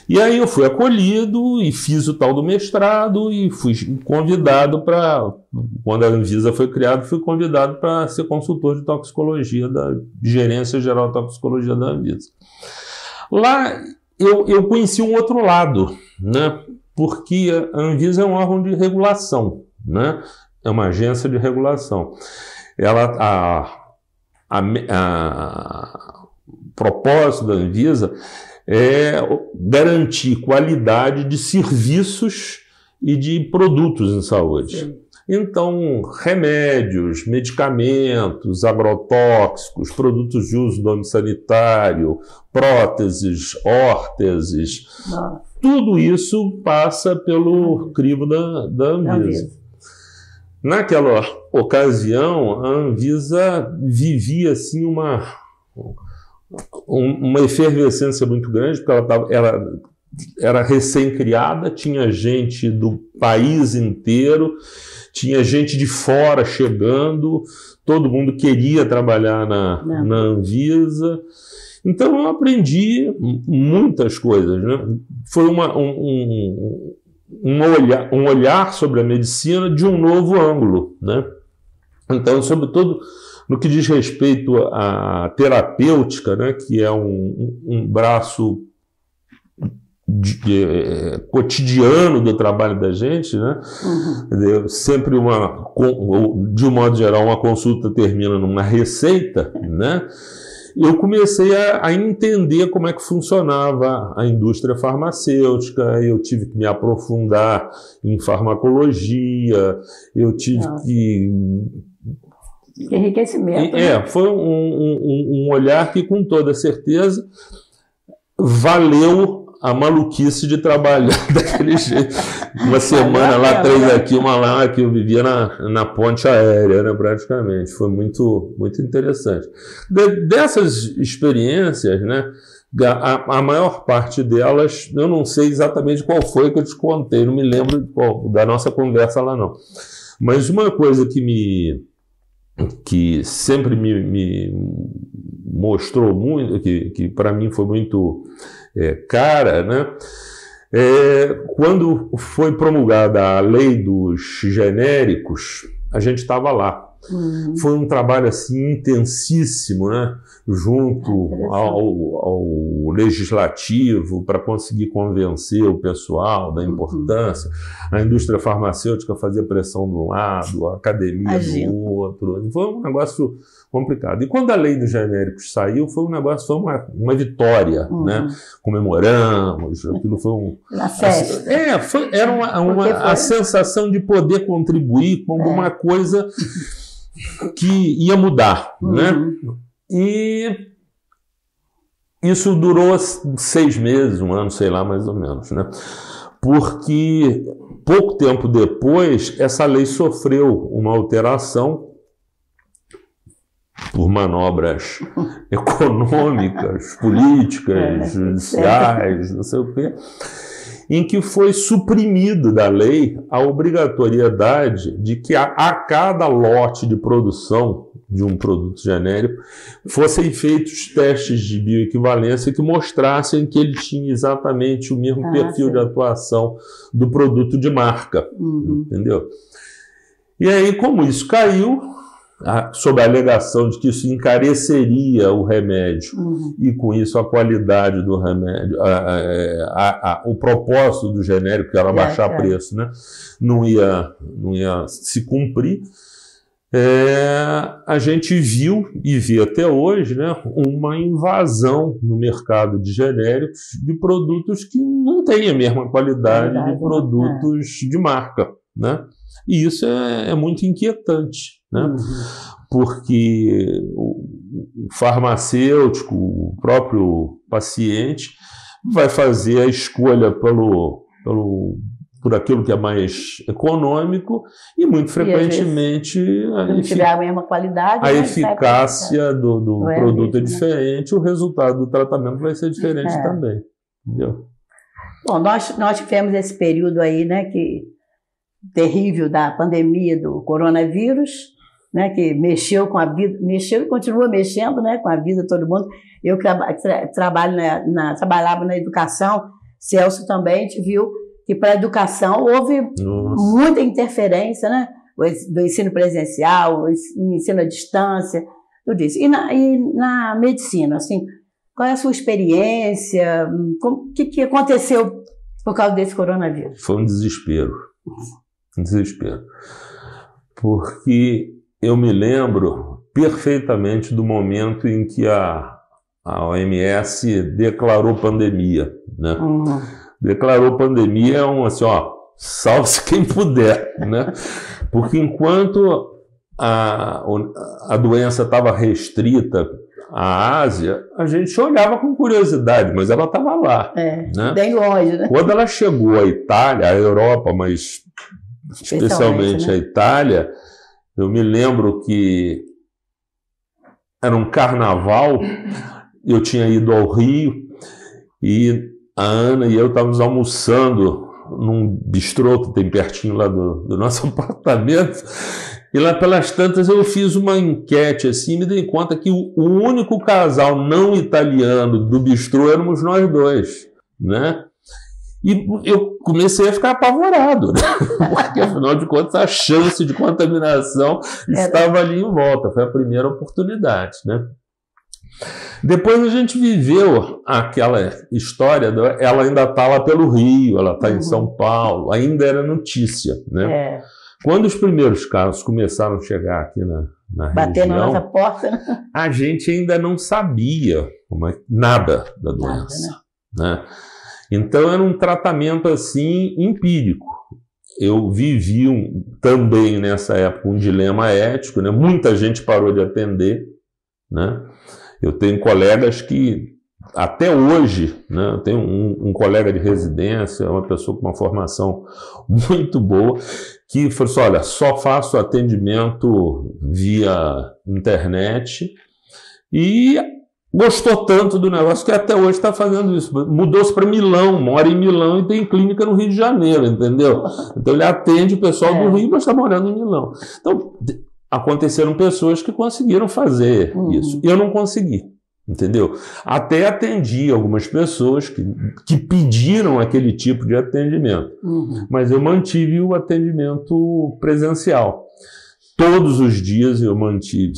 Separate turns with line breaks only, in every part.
E aí eu fui acolhido e fiz o tal do mestrado e fui convidado para, quando a Anvisa foi criada, fui convidado para ser consultor de toxicologia, da Gerência Geral de Toxicologia da Anvisa. Lá eu conheci um outro lado, né? Porque a Anvisa é um órgão de regulação, né? É uma agência de regulação. O propósito da Anvisa é garantir qualidade de serviços e de produtos em saúde. Sim. Então, remédios, medicamentos, agrotóxicos, produtos de uso do âmbito sanitário, próteses, órteses, tudo isso passa pelo crivo da Anvisa. Naquela ocasião, a Anvisa vivia assim uma efervescência muito grande, porque ela era recém-criada, tinha gente do país inteiro, tinha gente de fora chegando, todo mundo queria trabalhar na Anvisa. Então eu aprendi muitas coisas, né? Foi um olhar sobre a medicina de um novo ângulo, né? Então, sobretudo no que diz respeito à terapêutica, né, que é um braço cotidiano do trabalho da gente, né? Sempre de um modo geral, uma consulta termina numa receita, né? Eu comecei a entender como é que funcionava a indústria farmacêutica, eu tive que me aprofundar em farmacologia, eu tive que
enriquecimento.
Foi um olhar que, com toda certeza, valeu a maluquice de trabalhar daquele jeito. Uma semana lá, 3 aqui, uma lá, que eu vivia na ponte aérea, né, praticamente. Foi muito, muito interessante. Dessas experiências, né, a maior parte delas, eu não sei exatamente qual foi que eu te contei, não me lembro da nossa conversa lá, não. Mas uma coisa que sempre me mostrou muito, que para mim foi muito cara, né? Quando foi promulgada a lei dos genéricos, a gente estava lá. Foi um trabalho assim intensíssimo, né? Junto ao legislativo, para conseguir convencer o pessoal da importância. A indústria farmacêutica fazia pressão de um lado, a academia do outro. Foi um negócio complicado. E quando a lei dos genéricos saiu, foi uma vitória, né? Comemoramos, aquilo foi
na festa.
Era a sensação de poder contribuir com alguma coisa que ia mudar, né? E isso durou 6 meses, 1 ano, sei lá, mais ou menos, né? Porque pouco tempo depois, essa lei sofreu uma alteração por manobras econômicas, políticas, judiciais, não sei o quê, em que foi suprimido da lei a obrigatoriedade de que a cada lote de produção de um produto genérico fossem feitos testes de bioequivalência que mostrassem que ele tinha exatamente o mesmo perfil de atuação do produto de marca, entendeu? E aí, como isso caiu, sob a alegação de que isso encareceria o remédio e com isso a qualidade do remédio, o propósito do genérico, que era baixar preço, né? não ia se cumprir, a gente viu e vê até hoje, né, uma invasão no mercado de genéricos de produtos que não têm a mesma qualidade de produtos de marca, né? E isso é muito inquietante, né? Porque o farmacêutico, o próprio paciente, vai fazer a escolha por aquilo que é mais econômico e muito frequentemente
não tiver a mesma qualidade,
a eficácia do produto é diferente, o resultado do tratamento vai ser diferente também. Entendeu?
Bom, nós tivemos esse período aí, né, terrível da pandemia do coronavírus, né, que mexeu com a vida, mexeu e continua mexendo, né, com a vida de todo mundo. Eu trabalhava na educação, Celso também, a gente viu que para a educação houve muita interferência, né? Do ensino presencial, o ensino à distância, tudo isso. E na medicina, assim, qual é a sua experiência? O que aconteceu por causa desse coronavírus?
Foi um desespero. Um desespero. Porque eu me lembro perfeitamente do momento em que a OMS declarou pandemia, né? Declarou pandemia assim, ó, salve-se quem puder, né? Porque enquanto a doença estava restrita à Ásia, a gente olhava com curiosidade, mas ela estava lá. Né?
Bem longe, né?
Quando ela chegou à Itália, à Europa, mas especialmente
né?
à Itália, eu me lembro que era um carnaval, eu tinha ido ao Rio e a Ana e eu estávamos almoçando num bistrô que tem pertinho lá do nosso apartamento, e lá pelas tantas eu fiz uma enquete assim, me dei conta que o único casal não italiano do bistrô éramos nós dois, né? E eu comecei a ficar apavorado, né? Porque afinal de contas a chance de contaminação estava ali em volta, foi a primeira oportunidade, né? Depois a gente viveu aquela história, ela ainda está lá pelo Rio, ela está em São Paulo, ainda era notícia, né? Quando os primeiros casos começaram a chegar aqui na
bater
região,
na nossa porta, né?
A gente ainda não sabia nada da doença, né? Então era um tratamento assim empírico. Eu vivi também nessa época um dilema ético, né? Muita gente parou de atender, né? Eu tenho colegas que, até hoje, né, eu tenho um colega de residência, uma pessoa com uma formação muito boa, que falou assim, olha, só faço atendimento via internet e gostou tanto do negócio que até hoje está fazendo isso. Mudou-se para Milão, mora em Milão e tem clínica no Rio de Janeiro, entendeu? Então ele atende o pessoal do Rio, mas está morando em Milão. Então, aconteceram pessoas que conseguiram fazer isso. Eu não consegui, entendeu? Até atendi algumas pessoas que pediram aquele tipo de atendimento, mas eu mantive o atendimento presencial. Todos os dias eu mantive,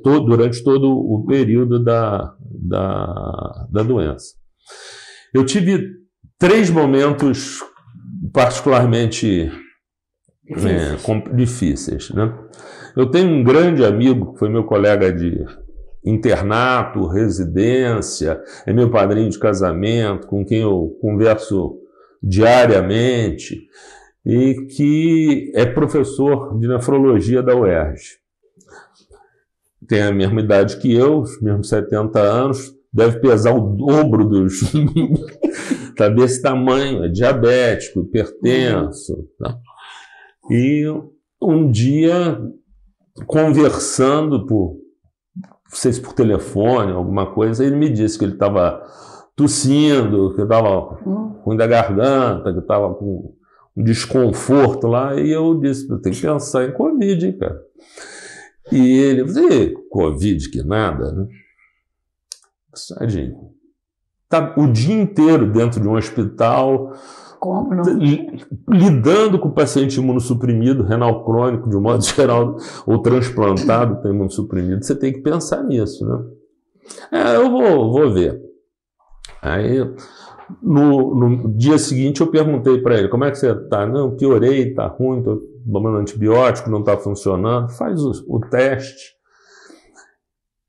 durante todo o período da doença. Eu tive 3 momentos particularmente difíceis, né? Eu tenho um grande amigo, que foi meu colega de internato, residência, é meu padrinho de casamento, com quem eu converso diariamente, e que é professor de nefrologia da UERJ. Tem a mesma idade que eu, os mesmos 70 anos, deve pesar o dobro tá desse tamanho, é diabético, hipertenso. Tá? E um dia, conversando não sei se por telefone, alguma coisa, ele me disse que ele estava tossindo, que estava ruim da garganta, que estava com um desconforto lá, e eu disse, eu tenho que pensar em Covid, hein, cara. E ele disse, Covid que nada, né? Tadinho. Tá o dia inteiro dentro de um hospital,
como não?
Lidando com o paciente imunossuprimido, renal crônico, de um modo geral, ou transplantado com imunossuprimido. Você tem que pensar nisso, né? Eu vou ver. Aí, no dia seguinte, eu perguntei para ele, como é que você está? Não, piorei, está ruim, estou tomando antibiótico, não está funcionando. Faz o teste.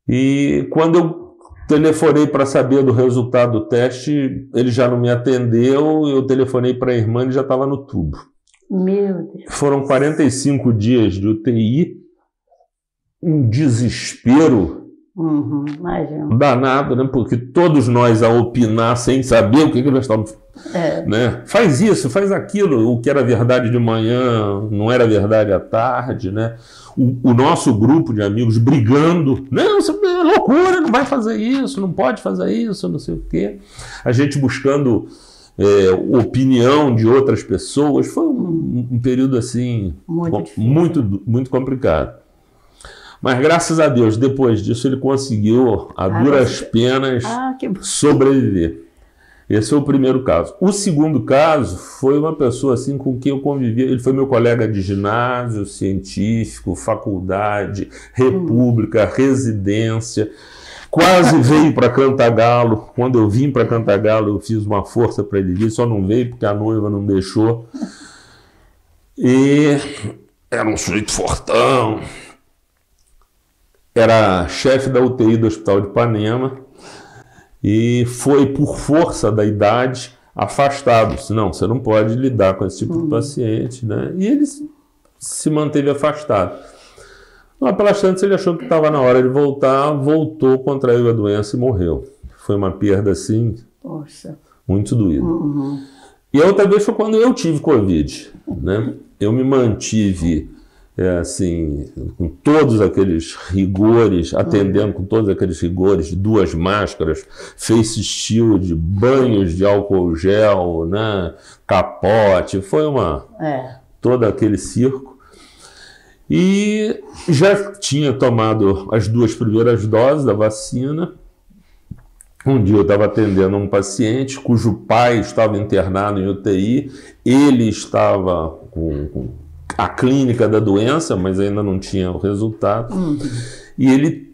E quando eu telefonei para saber do resultado do teste, ele já não me atendeu, eu telefonei para a irmã, ele já estava no tubo.
Meu Deus.
Foram 45 dias de UTI, um desespero danado, né? Porque todos nós a opinar sem saber o que nós estamos... Né? Faz isso, faz aquilo, o que era verdade de manhã não era verdade à tarde, né? O nosso grupo de amigos brigando, não, isso é loucura, não vai fazer isso, não pode fazer isso, não sei o quê. A gente buscando opinião de outras pessoas. Foi um período assim muito complicado. Mas graças a Deus, depois disso ele conseguiu, a duras penas, sobreviver. Esse foi o primeiro caso. O segundo caso foi uma pessoa assim com quem eu convivia. Ele foi meu colega de ginásio, científico, faculdade, república, residência. Quase veio para Cantagalo. Quando eu vim para Cantagalo, eu fiz uma força para ele vir, só não veio porque a noiva não deixou. E era um sujeito fortão. Era chefe da UTI do Hospital de Ipanema e foi, por força da idade, afastado. Não, você não pode lidar com esse tipo de paciente, né? E ele se manteve afastado. Lá pelas tantas ele achou que estava na hora de voltar, voltou, contraiu a doença e morreu. Foi uma perda, assim,
Poxa.
muito doída. E a outra vez foi quando eu tive Covid, né? Eu me mantive... assim, com todos aqueles rigores, atendendo com todos aqueles rigores, 2 máscaras, face shield, banhos de álcool gel, né, capote, foi todo aquele circo. E já tinha tomado as 2 primeiras doses da vacina. Um dia eu estava atendendo um paciente cujo pai estava internado em UTI, ele estava com a clínica da doença, mas ainda não tinha o resultado. E ele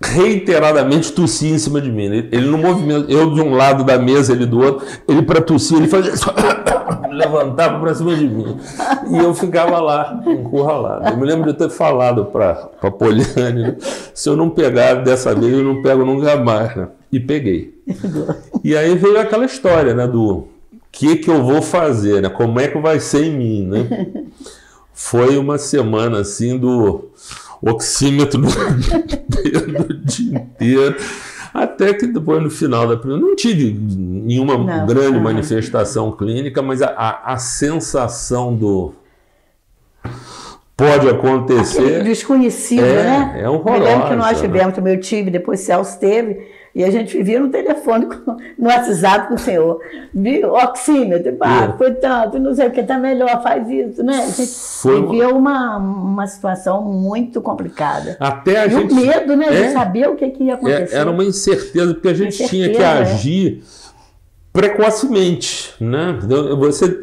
reiteradamente tossia em cima de mim. Ele no movimento, eu de um lado da mesa, ele do outro, ele para tossir, ele fazia isso, levantava para cima de mim. E eu ficava lá, encurralado. Eu me lembro de ter falado para Poliane, né? Se eu não pegar dessa vez, eu não pego nunca mais, né? E peguei. E aí veio aquela história, né, do que eu vou fazer, né? Como é que vai ser em mim, né? Foi uma semana assim do oxímetro do dia inteiro, até que depois no final da primeira, não tive nenhuma grande manifestação clínica, mas a sensação do pode acontecer.
Aquele desconhecido, né?
É horrorosa.
Eu lembro que nós tivemos, também eu tive, depois o Celso teve. E a gente vivia no telefone, no WhatsApp com o senhor. Oxímetro, foi tanto, não sei o que, tá melhor, faz isso, né? A gente vivia uma situação muito complicada.
Até a
e
gente,
o medo, né, de saber o que ia acontecer.
Era uma incerteza, porque a gente tinha que agir precocemente, né?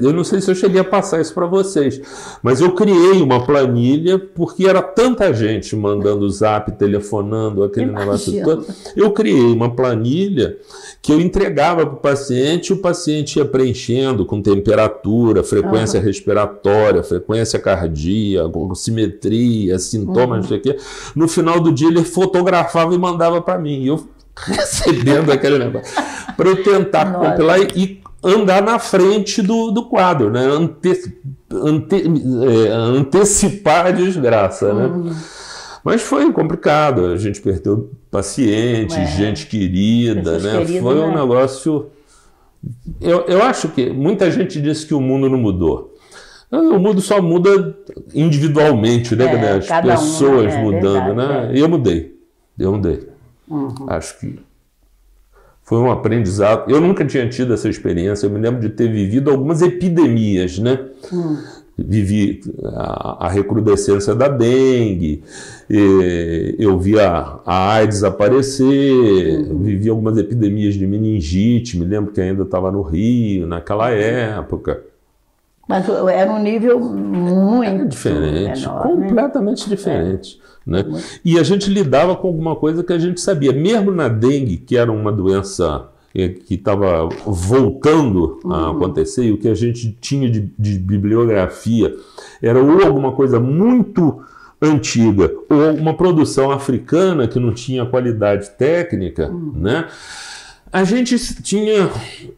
Eu não sei se eu cheguei a passar isso para vocês, mas eu criei uma planilha porque era tanta gente mandando zap, telefonando, aquele negócio todo. Eu criei uma planilha que eu entregava para o paciente ia preenchendo com temperatura, frequência respiratória, frequência cardíaca, oximetria, sintomas, não sei o quê. No final do dia ele fotografava e mandava para mim. Eu recebendo aquele negócio, para eu tentar compilar e andar na frente do quadro, né? Antecipar a desgraça, né? Mas foi complicado, a gente perdeu pacientes, gente querida, né? Foi um negócio... Eu acho que muita gente disse que o mundo não mudou. O mundo só muda individualmente, né? As pessoas mudando, né? E eu mudei. Acho que foi um aprendizado. Eu nunca tinha tido essa experiência. Eu me lembro de ter vivido algumas epidemias, né? Vivi a recrudescência da dengue, eu vi a AIDS aparecer, vivi algumas epidemias de meningite, me lembro que ainda estava no Rio, naquela época.
Mas era um nível muito
diferente,
menor,
completamente diferente. Né? E a gente lidava com alguma coisa que a gente sabia, mesmo na dengue, que era uma doença que estava voltando a acontecer, e o que a gente tinha de bibliografia era ou alguma coisa muito antiga, ou uma produção africana que não tinha qualidade técnica, né? A gente tinha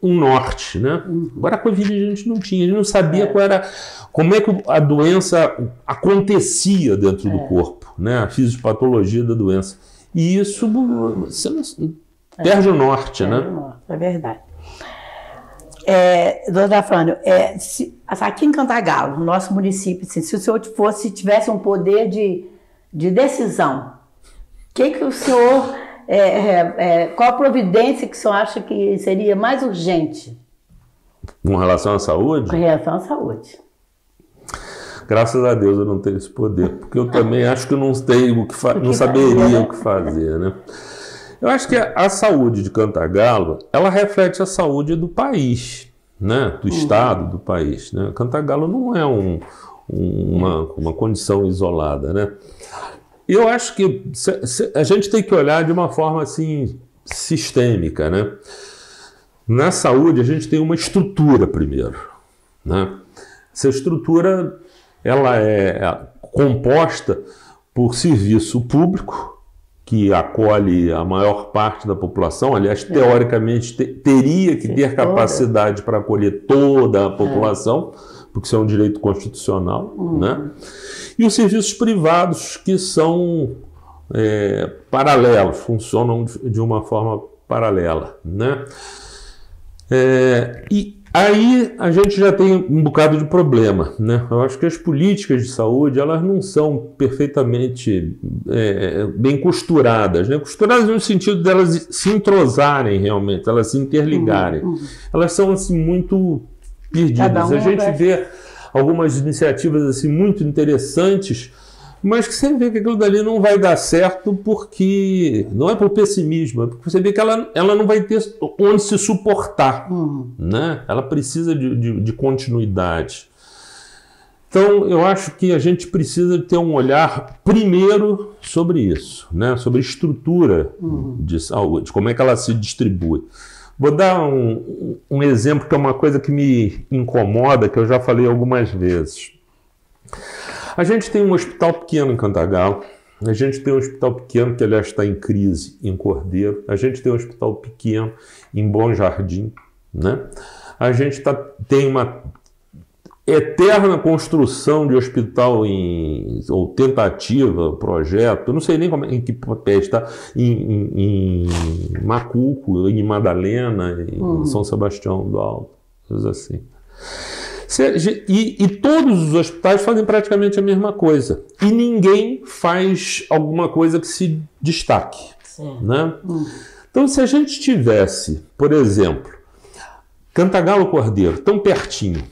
um norte, né? Agora a Covid a gente não tinha, a gente não sabia como é que a doença acontecia dentro do corpo, né? A fisiopatologia da doença. E isso você não, perde o norte, né?
É verdade. Doutora Flávia, aqui em Cantagalo, no nosso município, assim, se o senhor tivesse um poder de decisão, que o senhor... qual a providência que o senhor acha que seria mais urgente?
Com relação à saúde?
Com relação à saúde.
Graças a Deus eu não tenho esse poder, porque eu também acho que eu não tenho não saberia o que fazer, né? Eu acho que a saúde de Cantagalo, ela reflete a saúde do país, né? Do estado, do país, né? Cantagalo não é uma condição isolada, né? Eu acho que a gente tem que olhar de uma forma assim sistêmica, né? Na saúde a gente tem uma estrutura primeiro, né? Essa estrutura ela é composta por serviço público que acolhe a maior parte da população, aliás, teoricamente teria que ter capacidade para acolher toda a população, porque isso é um direito constitucional, né? E os serviços privados que são paralelos, funcionam de uma forma paralela, né? E aí a gente já tem um bocado de problema, né? Eu acho que as políticas de saúde elas não são perfeitamente bem costuradas, né? Costuradas no sentido delas se entrosarem realmente, elas se interligarem. Elas são assim muito perdidas. A gente vê algumas iniciativas assim muito interessantes, mas que você vê que aquilo dali não vai dar certo porque não é por pessimismo, é porque você vê que ela não vai ter onde se suportar, né? Ela precisa de continuidade. Então, eu acho que a gente precisa ter um olhar primeiro sobre isso, né? Sobre a estrutura de saúde, como é que ela se distribui. Vou dar um exemplo que é uma coisa que me incomoda, que eu já falei algumas vezes. A gente tem um hospital pequeno em Cantagalo, a gente tem um hospital pequeno que, aliás, está em crise em Cordeiro, a gente tem um hospital pequeno em Bom Jardim, né? A gente tem uma eterna construção de hospital ou tentativa, projeto, não sei nem em que pé está, em Macuco, em Madalena, em São Sebastião do Alto, coisas assim. E todos os hospitais fazem praticamente a mesma coisa. E ninguém faz alguma coisa que se destaque. Né? Então, se a gente tivesse, por exemplo, Cantagalo e Cordeiro, tão pertinho,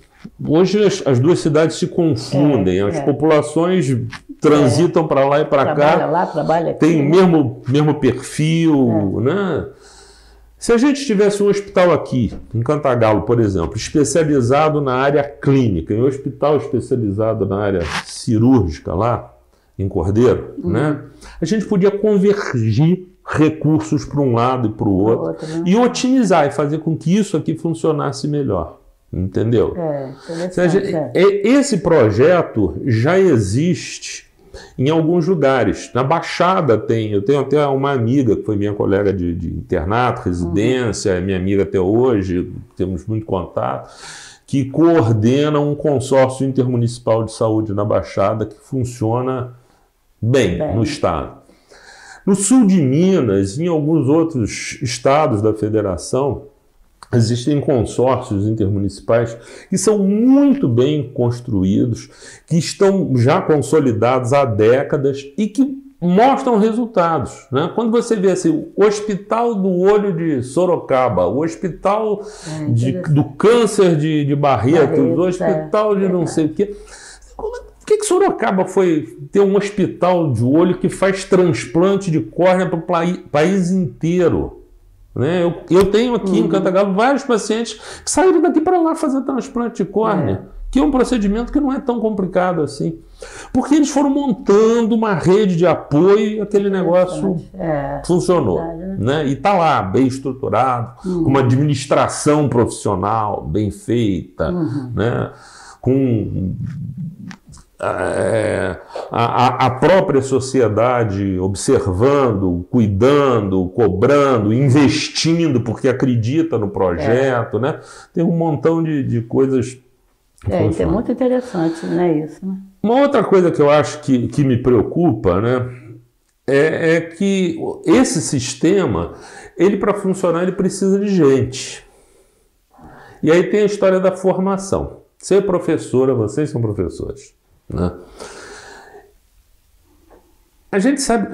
hoje as duas cidades se confundem, as populações transitam para lá e para cá,
trabalha aqui,
tem o mesmo perfil, né? Se a gente tivesse um hospital aqui, em Cantagalo, por exemplo, especializado na área clínica, e um hospital especializado na área cirúrgica lá, em Cordeiro, né? A gente podia convergir recursos para um lado e para o outro, e otimizar e fazer com que isso aqui funcionasse melhor. Entendeu? Esse projeto já existe em alguns lugares. Na Baixada eu tenho até uma amiga que foi minha colega de internato, residência, é minha amiga até hoje, temos muito contato, que coordena um consórcio intermunicipal de saúde na Baixada que funciona bem no estado. No sul de Minas e em alguns outros estados da federação, existem consórcios intermunicipais que são muito bem construídos, que estão já consolidados há décadas e que mostram resultados, né? Quando você vê assim, o Hospital do Olho de Sorocaba, o Hospital do Câncer de Barretos, o Hospital de não sei o quê. Por que Sorocaba foi ter um hospital de olho que faz transplante de córnea para o país inteiro? Né? Eu tenho aqui em Cantagalo vários pacientes que saíram daqui para lá fazer transplante de córnea, que é um procedimento que não é tão complicado assim. Porque eles foram montando uma rede de apoio e aquele negócio funcionou. Né? E está lá, bem estruturado, com uma administração profissional bem feita, né? Com a própria sociedade observando, cuidando, cobrando, investindo porque acredita no projeto, né? Tem um montão de coisas.
Isso é muito interessante, né? Isso, né?
Uma outra coisa que eu acho que me preocupa, né? É que esse sistema, ele para funcionar, ele precisa de gente. E aí tem a história da formação. Você é professora, vocês são professores. Né? A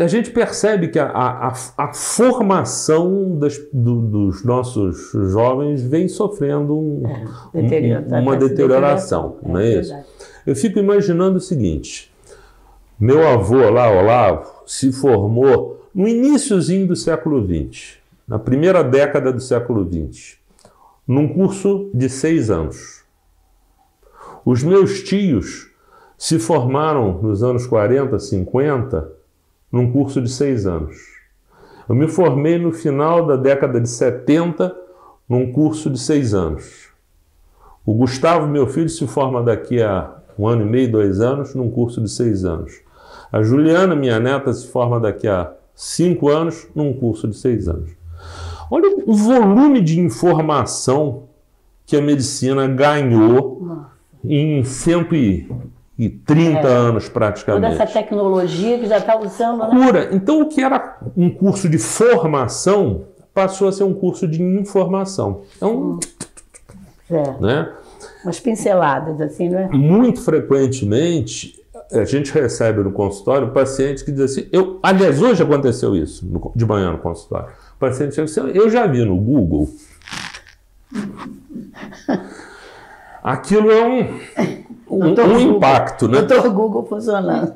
gente percebe que a formação dos nossos jovens vem sofrendo uma deterioração, não é isso? Eu fico imaginando o seguinte: meu avô lá, Olavo, se formou No iniciozinho do século XX, na primeira década do século XX, num curso de 6 anos. Os meus tios se formaram nos anos 40, 50, num curso de 6 anos. Eu me formei no final da década de 70, num curso de 6 anos. O Gustavo, meu filho, se forma daqui a 1 ano e meio, 2 anos, num curso de 6 anos. A Juliana, minha neta, se forma daqui a 5 anos, num curso de 6 anos. Olha o volume de informação que a medicina ganhou em 130 anos, praticamente.
Toda essa tecnologia que já está usando, né?
Cura. Então, o que era um curso de formação passou a ser um curso de informação. Então, né?
Umas pinceladas, assim, não é?
Muito frequentemente, a gente recebe no consultório pacientes que dizem assim, aliás, hoje aconteceu isso, de manhã no consultório. O paciente chega assim, eu já vi no Google. Aquilo é um impacto, né?
Doutor Google funcionando.